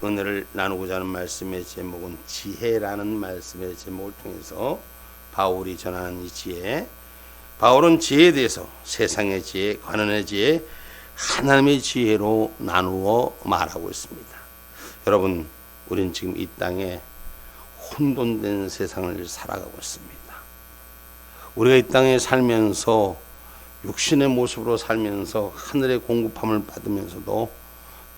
은혜를 나누고자 하는 말씀의 제목은 지혜라는 말씀의 제목을 통해서 바울이 전하는 이 지혜. 바울은 지혜에 대해서 세상의 지혜, 관원의 지혜, 하나님의 지혜로 나누어 말하고 있습니다. 여러분, 우리는 지금 이 땅에 혼돈된 세상을 살아가고 있습니다. 우리가 이 땅에 살면서 육신의 모습으로 살면서 하늘의 공급함을 받으면서도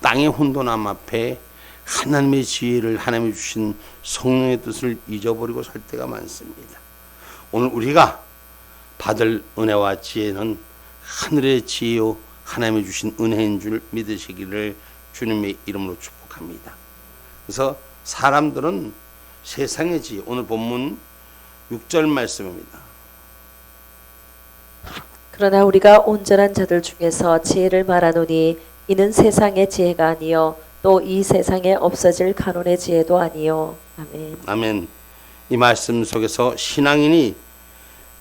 땅의 혼돈함 앞에 하나님의 지혜를, 하나님이 주신 성령의 뜻을 잊어버리고 살 때가 많습니다. 오늘 우리가 받을 은혜와 지혜는 하늘의 지혜요 하나님이 주신 은혜인 줄 믿으시기를 주님의 이름으로 축복합니다. 그래서 사람들은 세상의 지혜, 오늘 본문 6절 말씀입니다. 그러나 우리가 온전한 자들 중에서 지혜를 말하노니 이는 세상의 지혜가 아니요 또 이 세상에 없어질 간혼의 지혜도 아니요. 아멘. 아멘. 이 말씀 속에서 신앙인이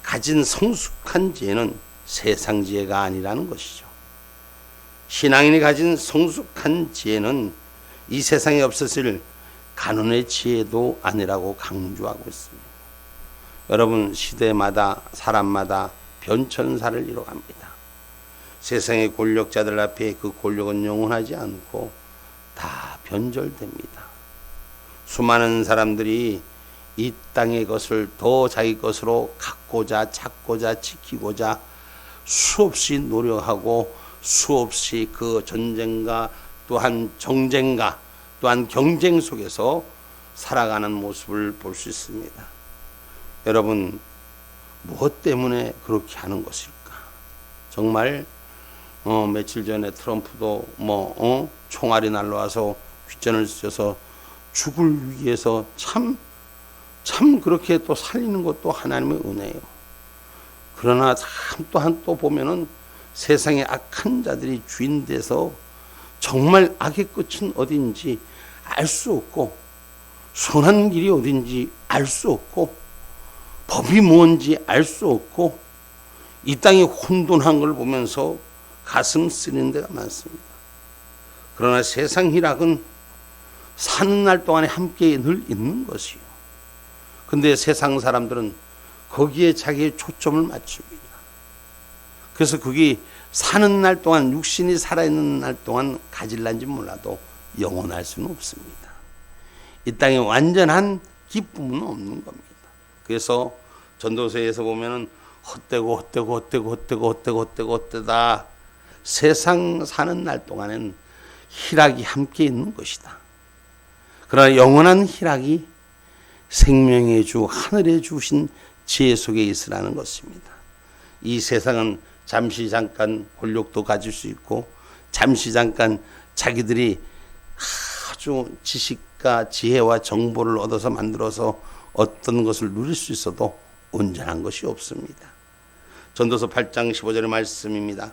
가진 성숙한 지혜는 세상 지혜가 아니라는 것이죠. 신앙인이 가진 성숙한 지혜는 이 세상에 없어질 간혼의 지혜도 아니라고 강조하고 있습니다. 여러분, 시대마다 사람마다 변천사를 이뤄갑니다. 세상의 권력자들 앞에 그 권력은 영원하지 않고 다 변절됩니다. 수많은 사람들이 이 땅의 것을 더 자기 것으로 갖고자 찾고자 지키고자 수없이 노력하고 수없이 그 전쟁과 또한 정쟁과 또한 경쟁 속에서 살아가는 모습을 볼 수 있습니다. 여러분, 무엇 때문에 그렇게 하는 것일까? 정말 며칠 전에 트럼프도 총알이 날라와서 귓전을 찢어서 죽을 위해서 참 그렇게 또 살리는 것도 하나님의 은혜예요. 그러나 또 보면은 세상의 악한 자들이 주인 돼서 정말 악의 끝은 어딘지 알 수 없고 선한 길이 어딘지 알 수 없고 법이 뭔지 알 수 없고 이 땅이 혼돈한 걸 보면서 가슴 쓰리는 데가 많습니다. 그러나 세상 희락은 사는 날 동안에 함께 늘 있는 것이요. 근데 세상 사람들은 거기에 자기의 초점을 맞춥니다. 그래서 그게 사는 날 동안, 육신이 살아있는 날 동안 가질란지 몰라도 영원할 수는 없습니다. 이 땅에 완전한 기쁨은 없는 겁니다. 그래서 전도서에서 보면은 헛되다. 세상 사는 날 동안엔 희락이 함께 있는 것이다. 그러나 영원한 희락이 생명의 주, 하늘에 주신 지혜 속에 있으라는 것입니다. 이 세상은 잠시 잠깐 권력도 가질 수 있고 잠시 잠깐 자기들이 아주 지식과 지혜와 정보를 얻어서 만들어서 어떤 것을 누릴 수 있어도 온전한 것이 없습니다. 전도서 8장 15절의 말씀입니다.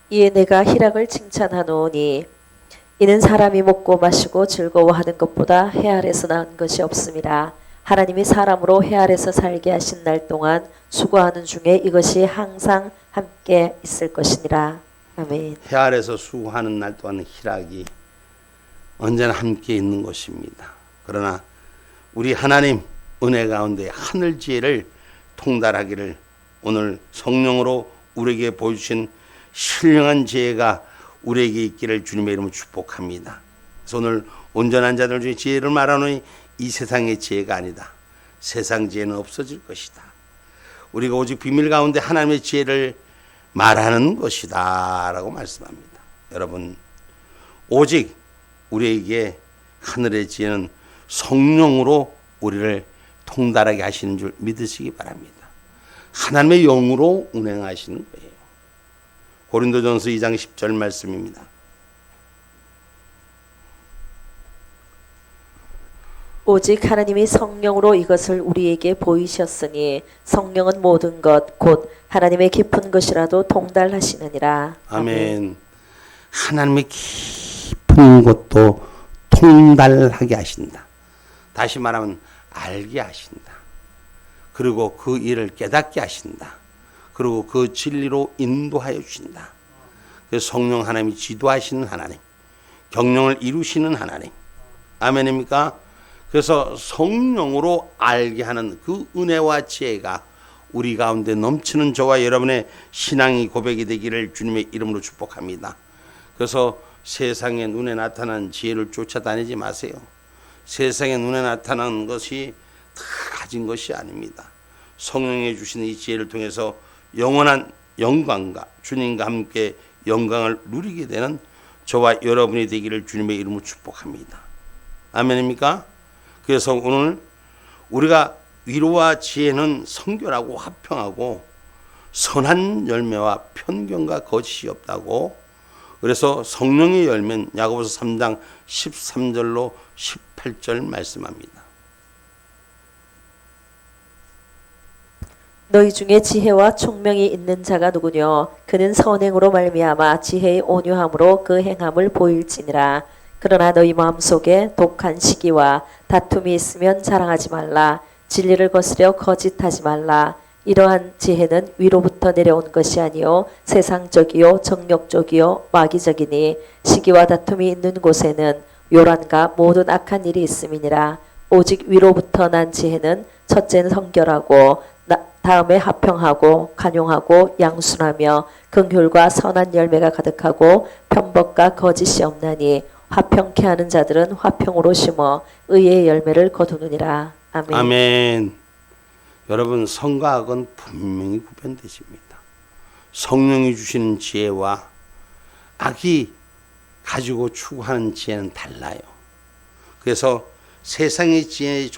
이에 내가 희락을 칭찬하노니 이는 사람이 먹고 마시고 즐거워하는 것보다 해 아래서 나은 것이 없음이라. 하나님이 사람으로 해 아래서 살게 하신 날 동안 수고하는 중에 이것이 항상 함께 있을 것이니라. 아멘. 해 아래서 수고하는 날 동안 희락이 언제나 함께 있는 것입니다. 그러나 우리 하나님 은혜 가운데 하늘 지혜를 통달하기를 오늘 성령으로 우리에게 보여주신 신령한 지혜가 우리에게 있기를 주님의 이름으로 축복합니다. 그래서 오늘 온전한 자들 중에 지혜를 말하노니 이 세상의 지혜가 아니다. 세상 지혜는 없어질 것이다. 우리가 오직 비밀 가운데 하나님의 지혜를 말하는 것이다 라고 말씀합니다. 여러분, 오직 우리에게 하늘의 지혜는 성령으로 우리를 통달하게 하시는 줄 믿으시기 바랍니다. 하나님의 영으로 운행하시는 거예요. 고린도전서 2장 10절 말씀입니다. 오직 하나님이 성령으로 이것을 우리에게 보이셨으니 성령은 모든 것 곧 하나님의 깊은 것이라도 통달하시느니라. 아멘. 하나님의 깊은 것도 통달하게 하신다. 다시 말하면 알게 하신다. 그리고 그 일을 깨닫게 하신다. 그리고 그 진리로 인도하여 주신다. 그래서 성령 하나님이 지도하시는 하나님, 경영을 이루시는 하나님. 아멘입니까? 그래서 성령으로 알게 하는 그 은혜와 지혜가 우리 가운데 넘치는 저와 여러분의 신앙이 고백이 되기를 주님의 이름으로 축복합니다. 그래서 세상의 눈에 나타난 지혜를 쫓아다니지 마세요. 세상의 눈에 나타난 것이 다 가진 것이 아닙니다. 성령이 주시는 이 지혜를 통해서 영원한 영광과 주님과 함께 영광을 누리게 되는 저와 여러분이 되기를 주님의 이름으로 축복합니다. 아멘입니까? 그래서 오늘 우리가 위로와 지혜는 성결하고 화평하고 선한 열매와 편견과 거짓이 없다고. 그래서 성령의 열매는 야고보서 3장 13절로 18절 말씀합니다. 너희 중에 지혜와 총명이 있는 자가 누구뇨? 그는 선행으로 말미암아 지혜의 온유함으로 그 행함을 보일지니라. 그러나 너희 마음속에 독한 시기와 다툼이 있으면 자랑하지 말라. 진리를 거스려 거짓하지 말라. 이러한 지혜는 위로부터 내려온 것이 아니요 세상적이요 정욕적이요 마귀적이니 시기와 다툼이 있는 곳에는 요란과 모든 악한 일이 있음이니라. 오직 위로부터 난 지혜는 첫째는 성결하고 다음에 화평하고 간용하고 양순하며 긍휼과 선한 열매가 가득하고 편법과 거짓이 없나니 화평케 하는 자들은 화평으로 심어 의의 열매를 거두느니라. 아멘. 아멘. 여러분, 선과 악은 분명히 구별되십니다. 성령이 주시는 지혜와 악이 가지고 추구하는 지혜는 달라요. 그래서 세상의 지혜의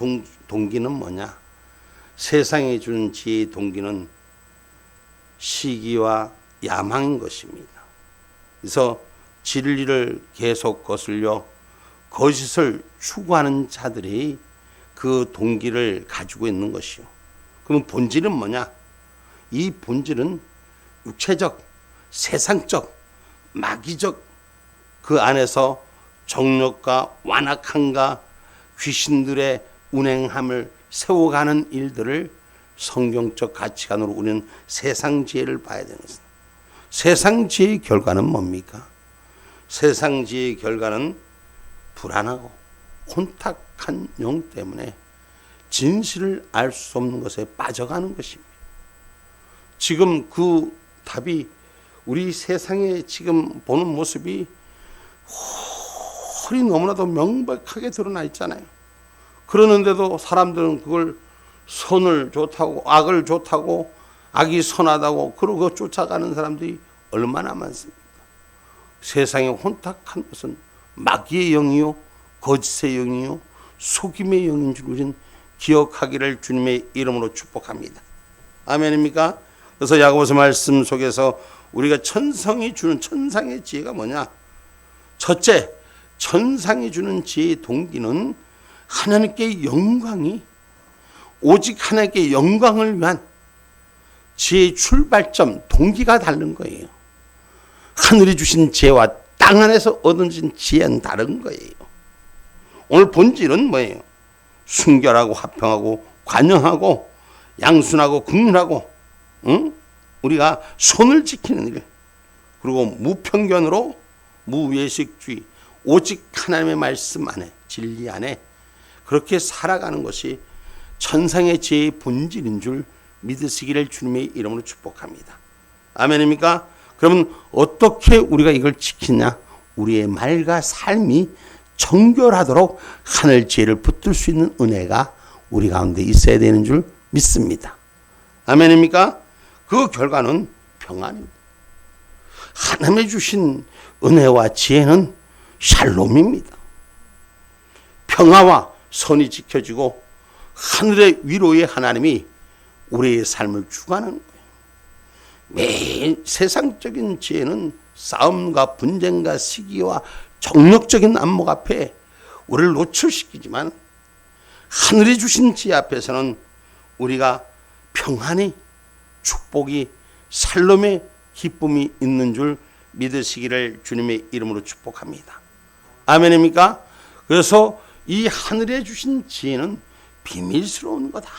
동기는 뭐냐? 세상에 주는 지혜의 동기는 시기와 야망인 것입니다. 그래서 진리를 계속 거슬려 거짓을 추구하는 자들이 그 동기를 가지고 있는 것이요. 그럼 본질은 뭐냐? 이 본질은 육체적, 세상적, 마귀적 그 안에서 정욕과 완악함과 귀신들의 운행함을 세워가는 일들을 성경적 가치관으로 우리는 세상 지혜를 봐야 되는 것입니다. 세상 지혜의 결과는 뭡니까? 세상 지혜의 결과는 불안하고 혼탁한 영 때문에 진실을 알 수 없는 것에 빠져가는 것입니다. 지금 그 답이 우리 세상에 지금 보는 모습이 홀이 너무나도 명백하게 드러나 있잖아요. 그러는데도 사람들은 그걸 선을 좋다고 악을 좋다고 악이 선하다고 그러고 쫓아가는 사람들이 얼마나 많습니까? 세상에 혼탁한 것은 마귀의 영이요 거짓의 영이요 속임의 영인 줄 우리는 기억하기를 주님의 이름으로 축복합니다. 아멘입니까? 그래서 야고보서 말씀 속에서 우리가 천성이 주는 천상의 지혜가 뭐냐? 첫째, 천상이 주는 지혜의 동기는 하나님께 영광이 오직 하나님께 영광을 위한 지혜의 출발점, 동기가 다른 거예요. 하늘이 주신 지혜와 땅 안에서 얻어진 지혜는 다른 거예요. 오늘 본질은 뭐예요? 순결하고 화평하고 관영하고 양순하고 긍휼하고 우리가 손을 지키는 일, 그리고 무편견으로 무외식주의, 오직 하나님의 말씀 안에 진리 안에 그렇게 살아가는 것이 천상의 지혜의 본질인 줄 믿으시기를 주님의 이름으로 축복합니다. 아멘입니까? 그러면 어떻게 우리가 이걸 지키냐? 우리의 말과 삶이 정결하도록 하늘 지혜를 붙들 수 있는 은혜가 우리 가운데 있어야 되는 줄 믿습니다. 아멘입니까? 그 결과는 평안입니다. 하나님의 주신 은혜와 지혜는 샬롬입니다. 평화와 선이 지켜지고 하늘의 위로의 하나님이 우리의 삶을 주관하는 거예요. 매일 세상적인 지혜는 싸움과 분쟁과 시기와 정력적인 안목 앞에 우리를 노출시키지만 하늘이 주신 지혜 앞에서는 우리가 평안이, 축복이, 살롬의 기쁨이 있는 줄 믿으시기를 주님의 이름으로 축복합니다. 아멘입니까? 그래서 이 하늘에 주신 지혜는 비밀스러운 거다.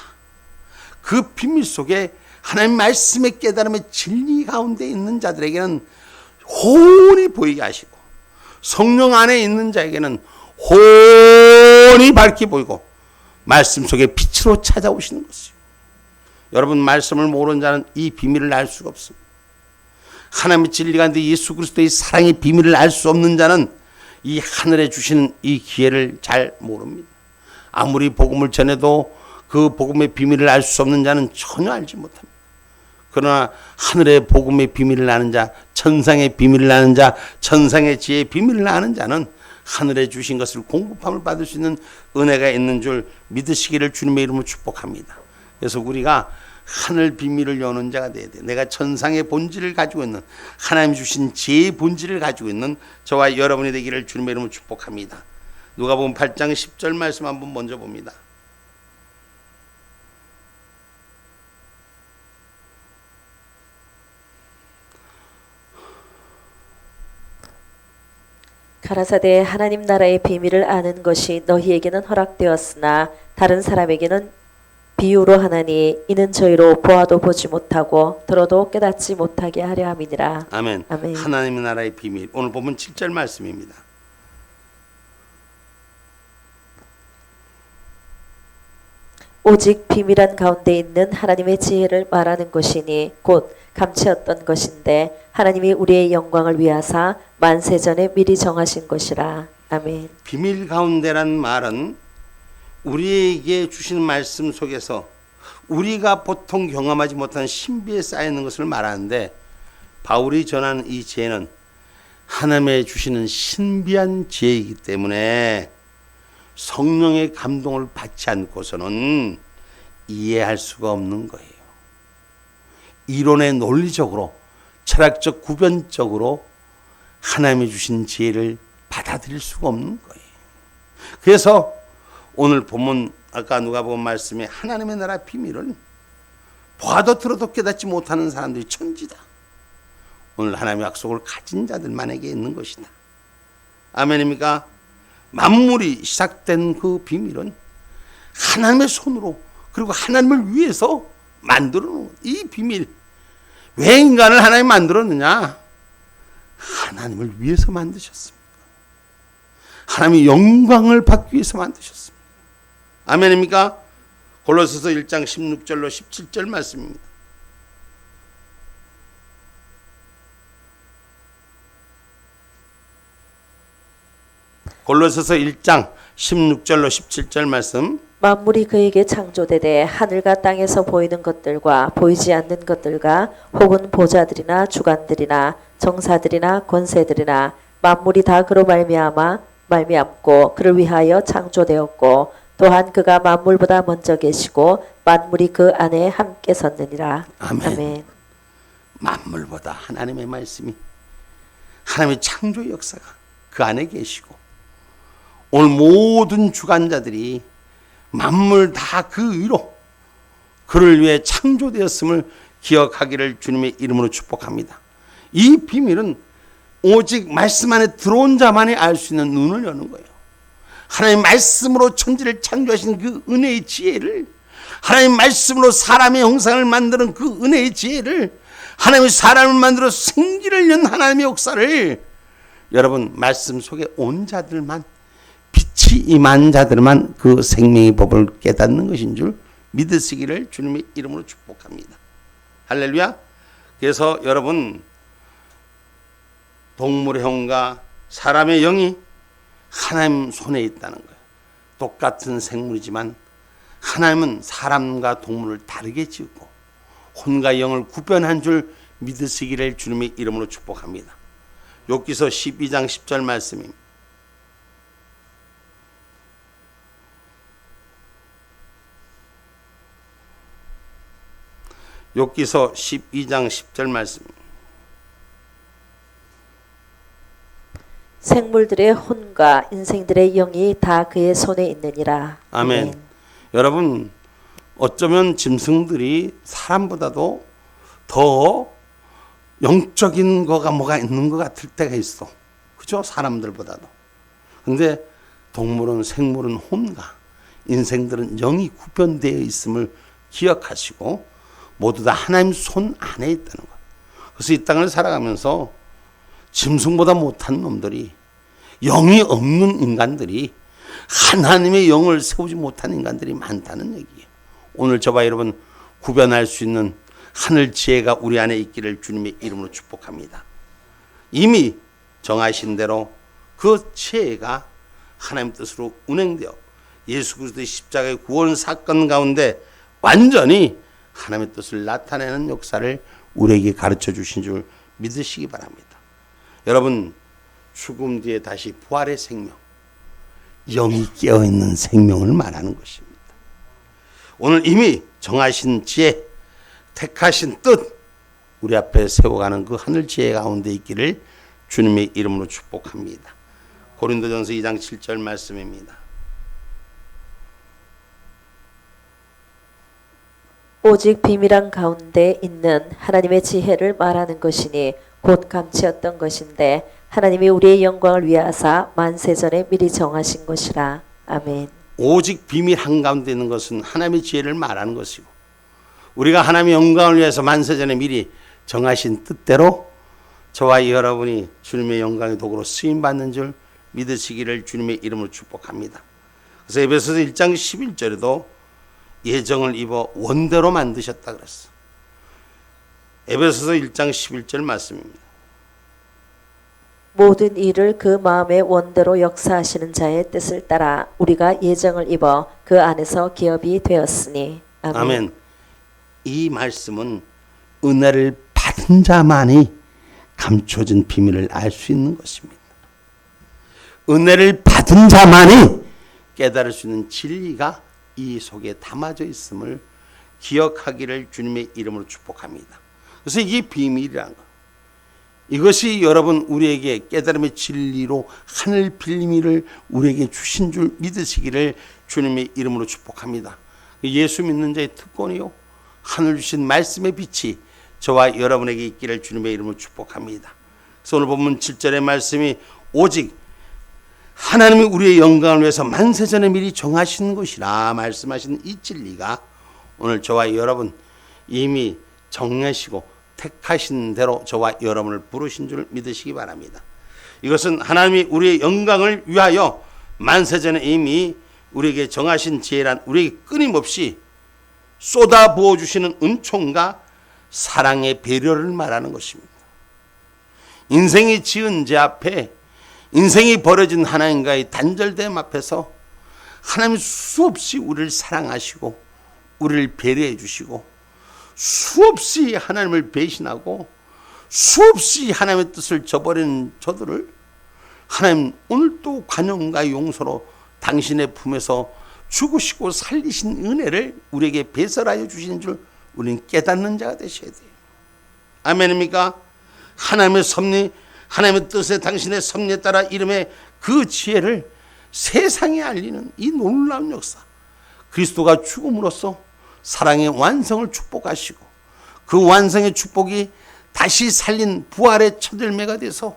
그 비밀 속에 하나님 말씀의 깨달음의 진리 가운데 있는 자들에게는 혼이 보이게 하시고, 성령 안에 있는 자에게는 혼이 밝게 보이고 말씀 속에 빛으로 찾아오시는 것이요. 여러분, 말씀을 모르는 자는 이 비밀을 알 수가 없습니다. 하나님의 진리 가운데 예수 그리스도의 사랑의 비밀을 알 수 없는 자는 이 하늘에 주시는 이 기회를 잘 모릅니다. 아무리 복음을 전해도 그 복음의 비밀을 알 수 없는 자는 전혀 알지 못합니다. 그러나 하늘의 복음의 비밀을 아는 자, 천상의 비밀을 아는 자, 천상의 지혜의 비밀을 아는 자는 하늘에 주신 것을 공급함을 받을 수 있는 은혜가 있는 줄 믿으시기를 주님의 이름으로 축복합니다. 그래서 우리가 하늘 비밀을 여는 자가 돼야 돼. 내가 천상의 본질을 가지고 있는, 하나님 주신 지혜의 본질을 가지고 있는 저와 여러분이 되기를 주님의 이름으로 축복합니다. 누가복음 8장 10절 말씀 한번 먼저 봅니다. 가라사대 하나님 나라의 비밀을 아는 것이 너희에게는 허락되었으나 다른 사람에게는 비유로 하나니 이는 저희로 보아도 보지 못하고 들어도 깨닫지 못하게 하려 함이니라. 아멘. 아멘. 하나님의 나라의 비밀. 오늘 보면 7절 말씀입니다. 오직 비밀한 가운데 있는 하나님의 지혜를 말하는 것이니 곧 감추었던 것인데 하나님이 우리의 영광을 위하사 만세전에 미리 정하신 것이라. 아멘. 비밀 가운데란 말은 우리에게 주시는 말씀 속에서 우리가 보통 경험하지 못한 신비에 쌓이는 것을 말하는데, 바울이 전하는 이 지혜는 하나님의 주시는 신비한 지혜이기 때문에 성령의 감동을 받지 않고서는 이해할 수가 없는 거예요. 이론의 논리적으로, 철학적 구변적으로 하나님이 주신 지혜를 받아들일 수가 없는 거예요. 그래서 오늘 본문, 아까 누가복음 말씀에 하나님의 나라 비밀은 봐도 들어도 깨닫지 못하는 사람들이 천지다. 오늘 하나님의 약속을 가진 자들만에게 있는 것이다. 아멘입니까? 만물이 시작된 그 비밀은 하나님의 손으로, 그리고 하나님을 위해서 만들어 놓은 이 비밀. 왜 인간을 하나님이 만들었느냐? 하나님을 위해서 만드셨습니다. 하나님의 영광을 받기 위해서 만드셨습니다. 아멘입니까? 골로새서 1장 16절로 17절 말씀입니다. 골로새서 1장 16절로 17절 말씀. 만물이 그에게 창조되되 하늘과 땅에서 보이는 것들과 보이지 않는 것들과 혹은 보좌들이나 주관들이나 정사들이나 권세들이나 만물이 다 그로 말미암고 그를 위하여 창조되었고 또한 그가 만물보다 먼저 계시고 만물이 그 안에 함께 섰느니라. 아멘. 아멘. 만물보다 하나님의 말씀이, 하나님의 창조 역사가 그 안에 계시고, 오늘 모든 주관자들이 만물 다 그 위로 그를 위해 창조되었음을 기억하기를 주님의 이름으로 축복합니다. 이 비밀은 오직 말씀 안에 들어온 자만이 알 수 있는 눈을 여는 거예요. 하나님 말씀으로 천지를 창조하신 그 은혜의 지혜를, 하나님 말씀으로 사람의 형상을 만드는 그 은혜의 지혜를, 하나님이 사람을 만들어 생기를 연 하나님의 역사를 여러분 말씀 속에 온 자들만, 빛이 임한 자들만 그 생명의 법을 깨닫는 것인 줄 믿으시기를 주님의 이름으로 축복합니다. 할렐루야. 그래서 여러분, 동물의 영과 사람의 영이 하나님 손에 있다는 거예요. 똑같은 생물이지만 하나님은 사람과 동물을 다르게 지었고 혼과 영을 구별한 줄 믿으시기를 주님의 이름으로 축복합니다. 욥기서 12장 10절 말씀입니다. 욥기서 12장 10절 말씀입니다. 생물들의 혼과 인생들의 영이 다 그의 손에 있느니라. 아멘. 여러분, 어쩌면 짐승들이 사람보다도 더 영적인 거가 뭐가 있는 것 같을 때가 있어. 그죠? 사람들보다도. 근데 동물은, 생물은 혼과 인생들은 영이 구별되어 있음을 기억하시고 모두 다 하나님 손 안에 있다는 것. 그래서 이 땅을 살아가면서 짐승보다 못한 놈들이, 영이 없는 인간들이, 하나님의 영을 세우지 못한 인간들이 많다는 얘기예요. 오늘 저와 여러분 구별할 수 있는 하늘 지혜가 우리 안에 있기를 주님의 이름으로 축복합니다. 이미 정하신 대로 그 지혜가 하나님 뜻으로 운행되어 예수 그리스도의 십자가의 구원 사건 가운데 완전히 하나님의 뜻을 나타내는 역사를 우리에게 가르쳐 주신 줄 믿으시기 바랍니다. 여러분, 죽음 뒤에 다시 부활의 생명, 영이 깨어있는 생명을 말하는 것입니다. 오늘 이미 정하신 지혜, 택하신 뜻, 우리 앞에 세워가는 그 하늘 지혜 가운데 있기를 주님의 이름으로 축복합니다. 고린도전서 2장 7절 말씀입니다. 오직 비밀한 가운데 있는 하나님의 지혜를 말하는 것이니 곧 감추었던 것인데 하나님이 우리의 영광을 위하사 만세전에 미리 정하신 것이라. 아멘. 오직 비밀 한가운데 있는 것은 하나님의 지혜를 말하는 것이고, 우리가 하나님의 영광을 위해서 만세전에 미리 정하신 뜻대로 저와 여러분이 주님의 영광의 도구로 쓰임받는 줄 믿으시기를 주님의 이름으로 축복합니다. 그래서 에베소서 1장 11절에도 예정을 입어 원대로 만드셨다 그랬어. 에베소서 1장 11절 말씀입니다. 모든 일을 그 마음의 원대로 역사하시는 자의 뜻을 따라 우리가 예정을 입어 그 안에서 기업이 되었으니. 아멘. 아멘. 이 말씀은 은혜를 받은 자만이 감춰진 비밀을 알 수 있는 것입니다. 은혜를 받은 자만이 깨달을 수 있는 진리가 이 속에 담아져 있음을 기억하기를 주님의 이름으로 축복합니다. 그래서 이게 비밀이라는 것. 이것이 여러분 우리에게 깨달음의 진리로 하늘 빌미를 우리에게 주신 줄 믿으시기를 주님의 이름으로 축복합니다. 예수 믿는 자의 특권이요, 하늘 주신 말씀의 빛이 저와 여러분에게 있기를 주님의 이름으로 축복합니다. 그래서 오늘 본문 7절의 말씀이 오직 하나님이 우리의 영광을 위해서 만세전에 미리 정하신 것이라 말씀하신 이 진리가 오늘 저와 여러분 이미 정하시고 택하신 대로 저와 여러분을 부르신 줄 믿으시기 바랍니다. 이것은 하나님이 우리의 영광을 위하여 만세전에 이미 우리에게 정하신 지혜란 우리에게 끊임없이 쏟아 부어주시는 은총과 사랑의 배려를 말하는 것입니다. 인생이 지은 죄 앞에, 인생이 벌어진 하나님과의 단절됨 앞에서 하나님 수없이 우리를 사랑하시고 우리를 배려해 주시고 수없이 하나님을 배신하고 수없이 하나님의 뜻을 저버리는 저들을 하나님 오늘 또 관용과 용서로 당신의 품에서 죽으시고 살리신 은혜를 우리에게 배설하여 주신 줄 우리는 깨닫는 자가 되셔야 돼요. 아멘입니까? 하나님의 섭리, 하나님의 뜻에 당신의 섭리에 따라 이름의 그 지혜를 세상에 알리는 이 놀라운 역사, 그리스도가 죽음으로써 사랑의 완성을 축복하시고 그 완성의 축복이 다시 살린 부활의 첫 열매가 돼서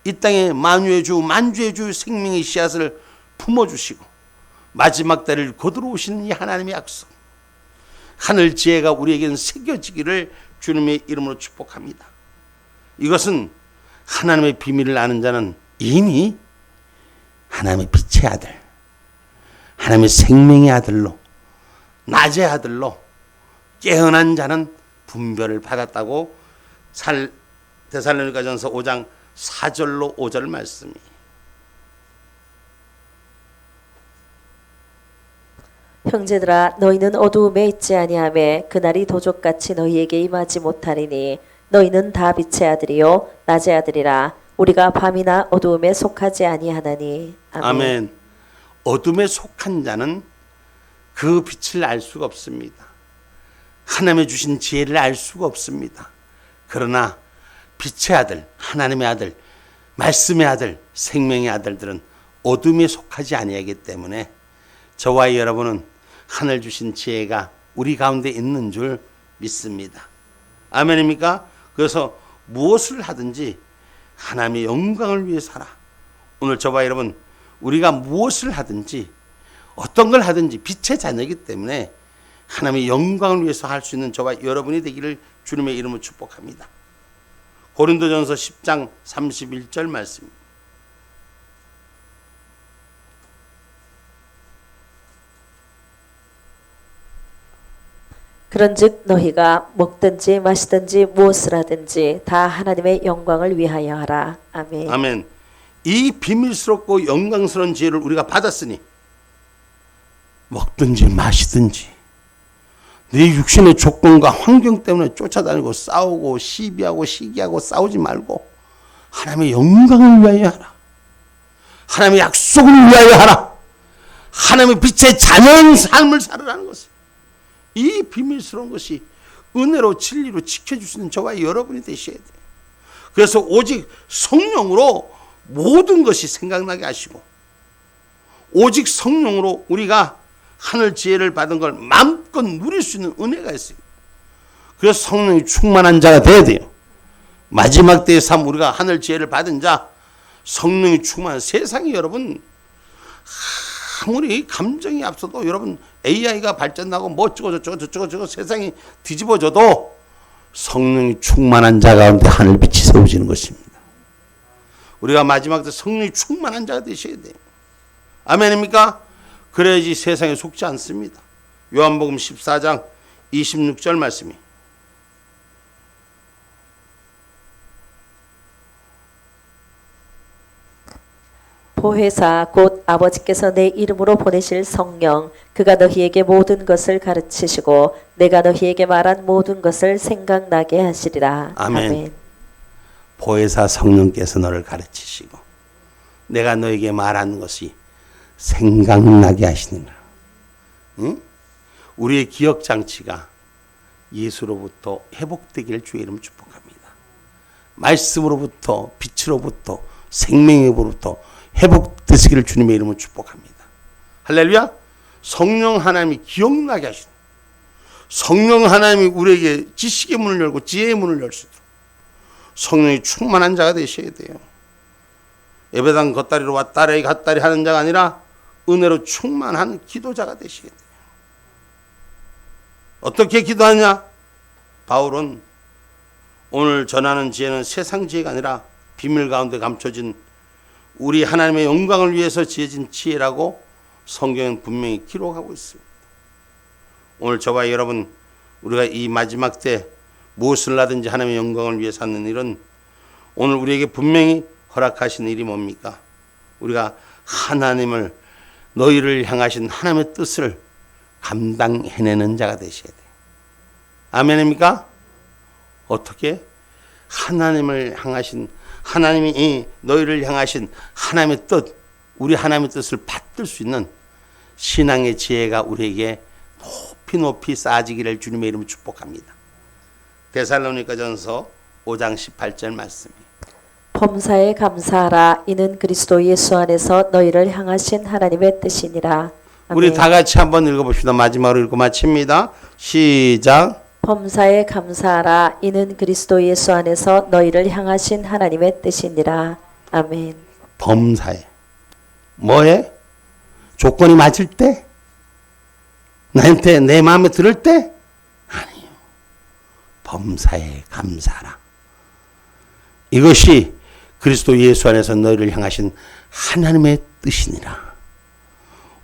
이 땅에 만유의 주 만주의 주 생명의 씨앗을 품어주시고 마지막 때를 거두러 오시는 이 하나님의 약속, 하늘 지혜가 우리에게는 새겨지기를 주님의 이름으로 축복합니다. 이것은 하나님의 비밀을 아는 자는 이미 하나님의 빛의 아들, 하나님의 생명의 아들로, 낮의 아들로 깨어난 자는 분별을 받았다고 데살로니가전서 5장 4절로 5절 말씀이. 형제들아, 너희는 어두움에 있지 아니하매 그날이 도적같이 너희에게 임하지 못하리니 너희는 다 빛의 아들이요 낮의 아들이라. 우리가 밤이나 어두움에 속하지 아니하나니. 아멘. 아멘. 어둠에 속한 자는 그 빛을 알 수가 없습니다. 하나님의 주신 지혜를 알 수가 없습니다. 그러나 빛의 아들, 하나님의 아들, 말씀의 아들, 생명의 아들들은 어둠에 속하지 아니하기 때문에 저와 여러분은 하늘 주신 지혜가 우리 가운데 있는 줄 믿습니다. 아멘입니까? 그래서 무엇을 하든지 하나님의 영광을 위해서 하라. 오늘 저와 여러분 우리가 무엇을 하든지 어떤 걸 하든지 빛의 자녀이기 때문에 하나님의 영광을 위해서 할 수 있는 저와 여러분이 되기를 주님의 이름으로 축복합니다. 고린도전서 10장 31절 말씀입니다. 그런즉 너희가 먹든지 마시든지 무엇을 하든지 다 하나님의 영광을 위하여 하라. 아멘. 아멘. 이 비밀스럽고 영광스러운 지혜를 우리가 받았으니 먹든지 마시든지 네 육신의 조건과 환경 때문에 쫓아다니고 싸우고 시비하고 시기하고 싸우지 말고 하나님의 영광을 위하여 하라. 하나님의 약속을 위하여 하라. 하나님의 빛의 자녀의 삶을 살으라는 것을, 이 비밀스러운 것이 은혜로 진리로 지켜주시는 저와 여러분이 되셔야 돼요. 그래서 오직 성령으로 모든 것이 생각나게 하시고, 오직 성령으로 우리가 하늘 지혜를 받은 걸 마음껏 누릴 수 있는 은혜가 있어요. 그래서 성령이 충만한 자가 돼야 돼요. 마지막 때의 삶, 우리가 하늘 지혜를 받은 자, 성령이 충만한 세상이, 여러분 아무리 감정이 앞서도, 여러분 AI가 발전하고 뭐 저쩌고 세상이 뒤집어져도 성령이 충만한 자 가운데 하늘빛이 세워지는 것입니다. 우리가 마지막 때 성령이 충만한 자가 되셔야 돼요. 아멘입니까? 그래야지 세상에 속지 않습니다. 요한복음 14장 26절 말씀이, 보혜사 곧 아버지께서 내 이름으로 보내실 성령, 그가 너희에게 모든 것을 가르치시고 내가 너희에게 말한 모든 것을 생각나게 하시리라. 아멘. 보혜사 성령께서 너를 가르치시고 내가 너에게 말한 것이 생각나게 하시느니라. 응? 우리의 기억 장치가 예수로부터 회복되기를 주의 이름 축복합니다. 말씀으로부터, 빛으로부터, 생명으로부터 회복되시기를 주님의 이름으로 축복합니다. 할렐루야. 성령 하나님이 기억나게 하시는, 성령 하나님이 우리에게 지식의 문을 열고 지혜의 문을 열 수 있도록 성령이 충만한 자가 되셔야 돼요. 예배당 겉다리로 왔다리 갔다리 하는 자가 아니라 은혜로 충만한 기도자가 되셔야 돼요. 어떻게 기도하냐? 바울은 오늘 전하는 지혜는 세상 지혜가 아니라 비밀 가운데 감춰진 우리 하나님의 영광을 위해서 지어진 지혜라고 성경은 분명히 기록하고 있습니다. 오늘 저와 여러분, 우리가 이 마지막 때 무엇을 하든지 하나님의 영광을 위해서 하는 일은 오늘 우리에게 분명히 허락하신 일이 뭡니까? 우리가 하나님을, 너희를 향하신 하나님의 뜻을 감당해내는 자가 되셔야 돼요. 아멘입니까? 어떻게? 하나님을 향하신, 하나님이 너희를 향하신 하나님의 뜻, 우리 하나님의 뜻을 받들 수 있는 신앙의 지혜가 우리에게 높이 높이 쌓아지기를 주님의 이름으로 축복합니다. 데살로니가전서 5장 18절 말씀이, 범사에 감사하라. 이는 그리스도 예수 안에서 너희를 향하신 하나님의 뜻이니라. 아멘. 우리 다 같이 한번 읽어봅시다. 마지막으로 읽고 마칩니다. 시작. 범사에 감사하라. 이는 그리스도 예수 안에서 너희를 향하신 하나님의 뜻이니라. 아멘. 범사에, 뭐에? 조건이 맞을 때? 나한테 내 마음에 들을 때? 아니요. 범사에 감사하라. 이것이 그리스도 예수 안에서 너희를 향하신 하나님의 뜻이니라.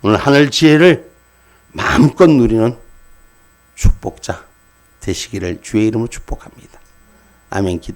오늘 하늘 지혜를 마음껏 누리는 축복자 되시기를 주의 이름으로 축복합니다. 아멘.